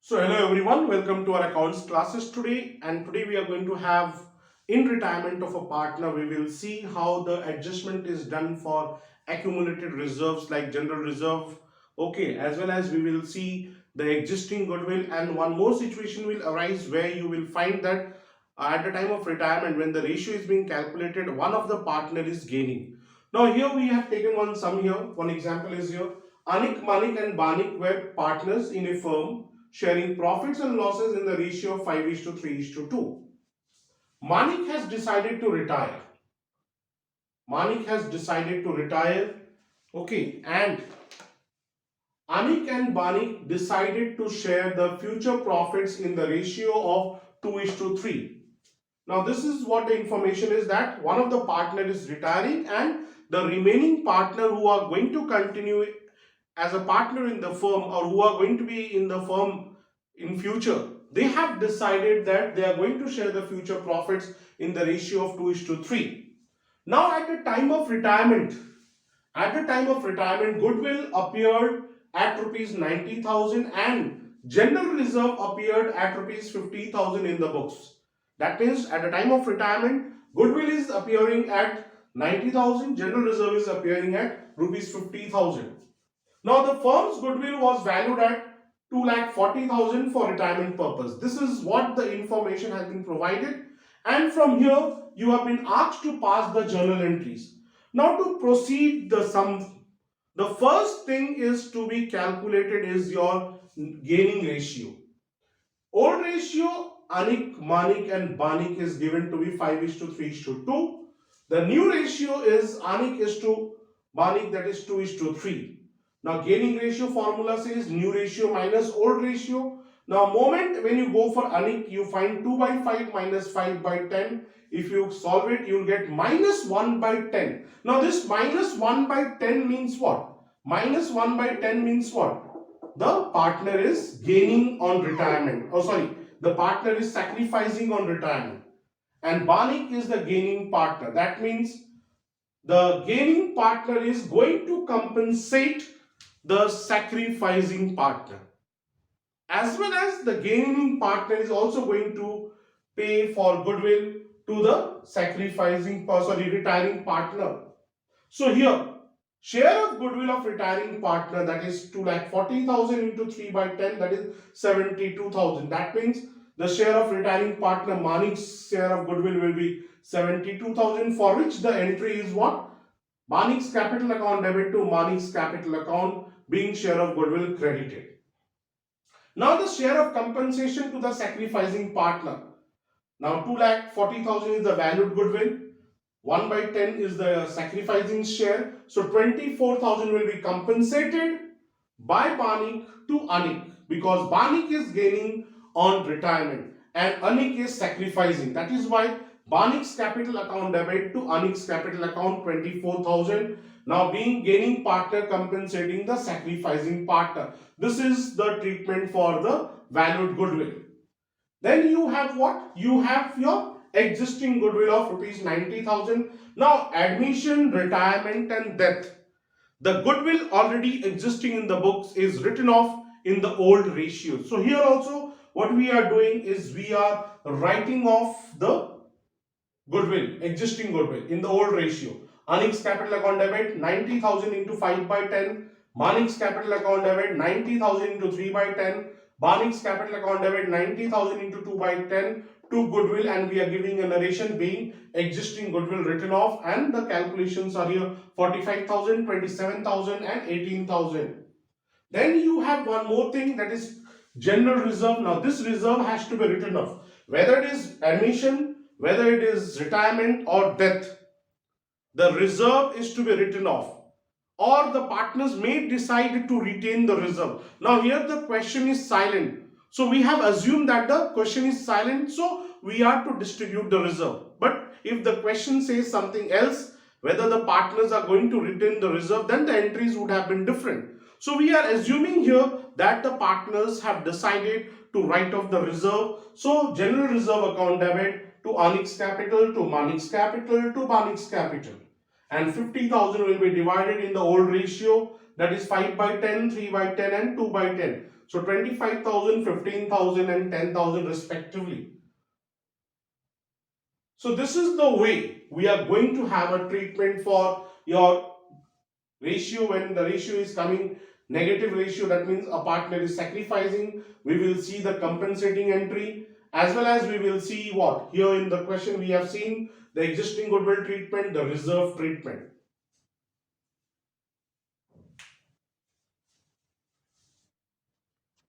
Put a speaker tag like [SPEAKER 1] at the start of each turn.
[SPEAKER 1] So hello everyone, welcome to our accounts classes today, and today we are going to have in retirement of a partner. We will see how the adjustment is done for accumulated reserves like general reserve, okay, as well as we will see the existing goodwill, and one more situation will arise where you will find that at the time of retirement when the ratio is being calculated, one of the partner is gaining. Now here we have taken one sum here. One example is here. Anik, Manik and Banik were partners in a firm sharing profits and losses in the ratio of 5 is to 3 is to 2. Manik has decided to retire. Manik has decided to retire. Okay, and Anik and Banik decided to share the future profits in the ratio of 2 is to 3. Now, this is what the information is, that one of the partner is retiring and the remaining partner who are going to continue as a partner in the firm or who are going to be in the firm in future, they have decided that they are going to share the future profits in the ratio of 2 is to 3. Now at the time of retirement, goodwill appeared at rupees 90,000 and general reserve appeared at rupees 50,000 in the books. That means at the time of retirement, goodwill is appearing at 90,000, general reserve is appearing at rupees 50,000. Now the firm's goodwill was valued at 2,40,000 for retirement purpose. This is what the information has been provided, and from here you have been asked to pass the journal entries. Now to proceed the sum, the first thing is to be calculated is your gaining ratio. Old ratio Anik, Manik and Banik is given to be 5 is to 3 is to 2. The new ratio is Anik is to Banik, that is 2 is to 3. Now gaining ratio formula says new ratio minus old ratio. Now moment when you go for Anik, you find 2 by 5 minus 5 by 10. If you solve it, you will get minus 1 by 10. Now this minus 1 by 10 means what? Minus 1 by 10 means what? The partner is gaining on retirement. Oh sorry, the partner is sacrificing on retirement. And Banik is the gaining partner. That means the gaining partner is going to compensate the sacrificing partner, as well as the gaining partner is also going to pay for goodwill to the retiring partner. So here, share of goodwill of retiring partner, that is 2,40,000 into 3 by 10, that is 72,000. That means the share of retiring partner Manik's share of goodwill will be 72,000, for which the entry is what? Manik's capital account debit to Manik's capital account, being share of goodwill credited. Now the share of compensation to the sacrificing partner. Now 2,40,000 is the valued goodwill. 1 by 10 is the sacrificing share. So 24,000 will be compensated by Banik to Anik, because Banik is gaining on retirement and Anik is sacrificing. That is why Banik's capital account debit to Anik's capital account 24,000. Now being gaining partner compensating the sacrificing partner. This is the treatment for the valued goodwill. Then you have what? You have your existing goodwill of rupees 90,000. Now admission, retirement and death. The goodwill already existing in the books is written off in the old ratio. So here also what we are doing is we are writing off the goodwill, existing goodwill in the old ratio. Anik's capital account debit 90,000 into 5 by 10. Manik's capital account debit 90,000 into 3 by 10. Banik's capital account debit 90,000 into 2 by 10 to goodwill, and we are giving a narration being existing goodwill written off, and the calculations are here 45,000, 27,000 and 18,000. Then you have one more thing, that is general reserve. Now this reserve has to be written off, whether it is admission, whether it is retirement or death. The reserve is to be written off, or the partners may decide to retain the reserve. Now here the question is silent. So we have assumed that the question is silent, so we are to distribute the reserve. But if the question says something else, whether the partners are going to retain the reserve, then the entries would have been different. So we are assuming here that the partners have decided to write off the reserve. So general reserve account debit to Anik's capital, to Manik's capital, to Banik's capital. And 50,000 will be divided in the old ratio, that is 5 by 10, 3 by 10 and 2 by 10. So 25,000, 15,000, and 10,000 respectively. So this is the way we are going to have a treatment for your ratio. When the ratio is coming negative ratio, that means a partner is sacrificing. We will see the compensating entry, as well as we will see what here in the question we have seen the existing goodwill treatment, the reserve treatment.